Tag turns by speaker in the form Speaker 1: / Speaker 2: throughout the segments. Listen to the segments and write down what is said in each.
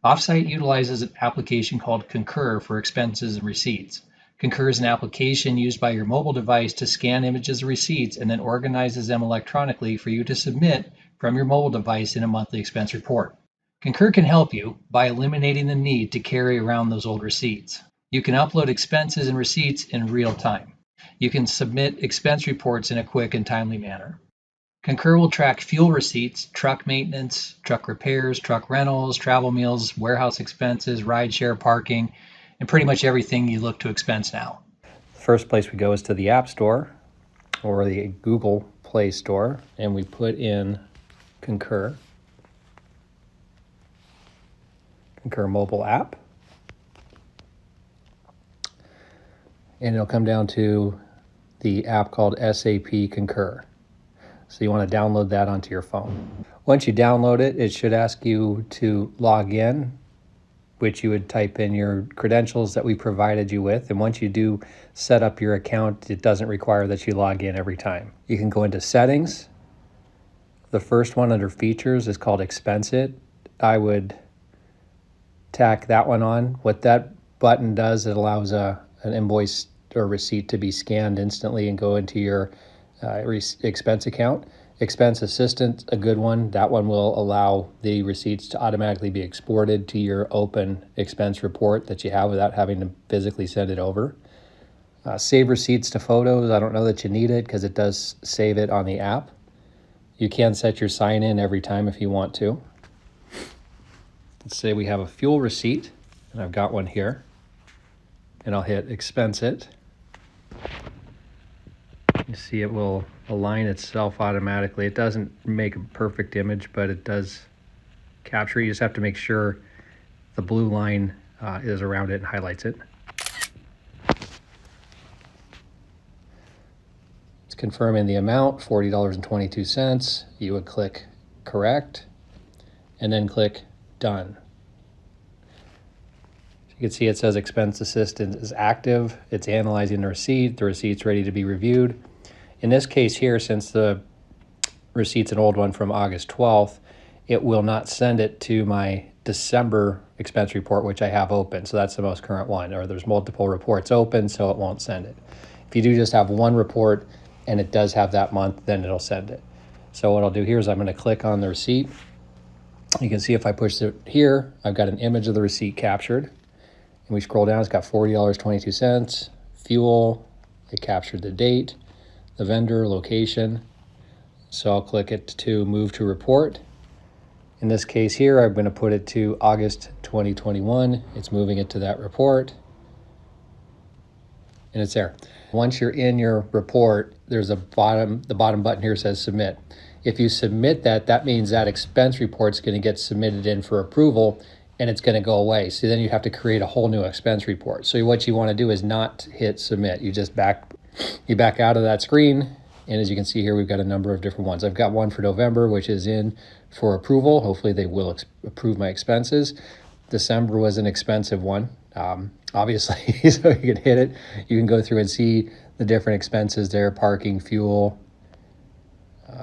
Speaker 1: Offsite utilizes an application called Concur for expenses and receipts. Concur is an application used by your mobile device to scan images of receipts and then organizes them electronically for you to submit from your mobile device in a monthly expense report. Concur can help you by eliminating the need to carry around those old receipts. You can upload expenses and receipts in real time. You can submit expense reports in a quick and timely manner. Concur will track fuel receipts, truck maintenance, truck repairs, truck rentals, travel meals, warehouse expenses, rideshare parking, and pretty much everything you look to expense now.
Speaker 2: The first place we go is to the App Store or the Google Play Store, and we put in Concur mobile app. And it'll come down to the app called SAP Concur. So you want to download that onto your phone. Once you download it, it should ask you to log in, which you would type in your credentials that we provided you with. And once you do set up your account, it doesn't require that you log in every time. You can go into settings. The first one under features is called Expense It. I would tack that one on. What that button does, it allows an invoice or receipt to be scanned instantly and go into your expense account. Expense Assistant, a good one. That one will allow the receipts to automatically be exported to your open expense report that you have without having to physically send it over. Save receipts to photos. I don't know that you need it because it does save it on the app. You can set your sign in every time if you want to. Let's say we have a fuel receipt, and I've got one here, and I'll hit Expense It. You see it will align itself automatically. It doesn't make a perfect image, but it does capture. You just have to make sure the blue line is around it and highlights it. It's confirming the amount, $40.22. You would click Correct, and then click Done. You can see it says Expense Assistant is active. It's analyzing the receipt's ready to be reviewed. In this case here, since the receipt's an old one from August 12th, it will not send it to my December expense report, which I have open. So that's the most current one, or there's multiple reports open, so it won't send it. If you do just have one report and it does have that month, then it'll send it. So what I'll do here is I'm going to click on the receipt. You can see if I push it here, I've got an image of the receipt captured. And we scroll down, it's got $40.22, fuel, it captured the date, the vendor, location. So I'll click it to move to report. In this case here, I'm going to put it to August 2021. It's moving it to that report. And it's there. Once you're in your report, there's the bottom button here says submit. If you submit that, that means that expense report's going to get submitted in for approval, and it's going to go away. So then you have to create a whole new expense report. So what you want to do is not hit submit. You just back out of that screen. And as you can see here, we've got a number of different ones. I've got one for November, which is in for approval. Hopefully they will approve my expenses. December was an expensive one, obviously, so you can hit it. You can go through and see the different expenses there, parking, fuel,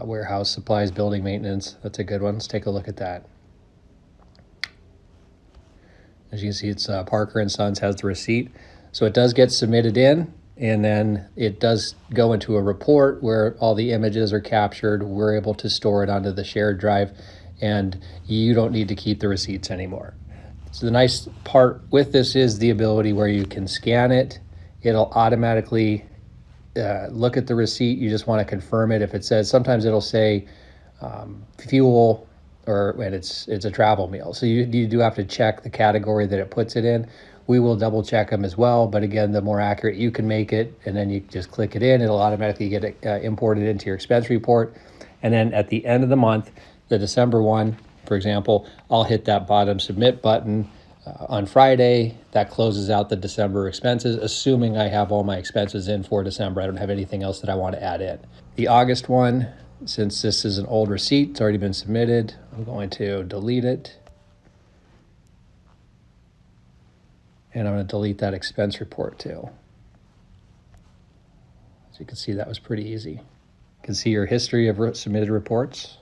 Speaker 2: warehouse supplies, building maintenance. That's a good one. Let's take a look at that. As you can see, it's Parker & Sons has the receipt. So it does get submitted in, and then it does go into a report where all the images are captured. We're able to store it onto the shared drive, and you don't need to keep the receipts anymore. So the nice part with this is the ability where you can scan it. It'll automatically look at the receipt. You just want to confirm it. If it says, sometimes it'll say fuel, and it's a travel meal. So you do have to check the category that it puts it in. We will double check them as well. But again, the more accurate you can make it, and then you just click it in, it'll automatically get it imported into your expense report. And then at the end of the month, the December one, for example, I'll hit that bottom submit button on Friday. That closes out the December expenses, assuming I have all my expenses in for December. I don't have anything else that I want to add in. The August one, since this is an old receipt, it's already been submitted, I'm going to delete it. And I'm going to delete that expense report too. As you can see, that was pretty easy. You can see your history of submitted reports.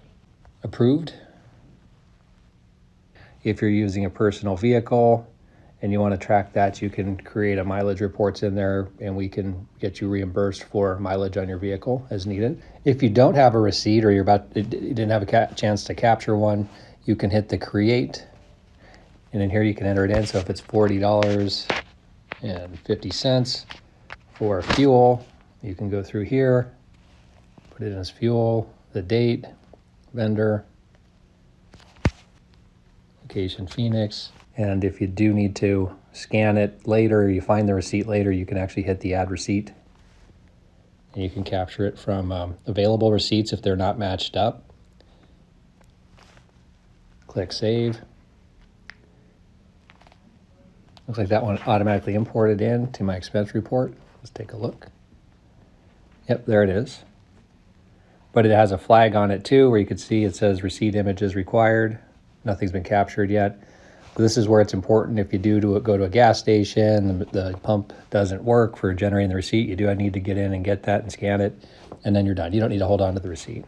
Speaker 2: Approved. If you're using a personal vehicle and you want to track that, you can create a mileage reports in there, and we can get you reimbursed for mileage on your vehicle as needed. If you don't have a receipt, or you didn't have a chance to capture one, you can hit the create, and in here you can enter it in. So if it's $40.50 for fuel, you can go through here, put it in as fuel, the date, vendor, location Phoenix. And if you do need to scan it later, you find the receipt later, you can actually hit the add receipt, and you can capture it from available receipts if they're not matched up. Click save. Looks like that one automatically imported in to my expense report. Let's take a look. Yep, there it is. But it has a flag on it too, where you can see it says receipt images required. Nothing's been captured yet. But this is where it's important. If you do go to a gas station, the pump doesn't work for generating the receipt, you do need to get in and get that and scan it, and then you're done. You don't need to hold on to the receipt.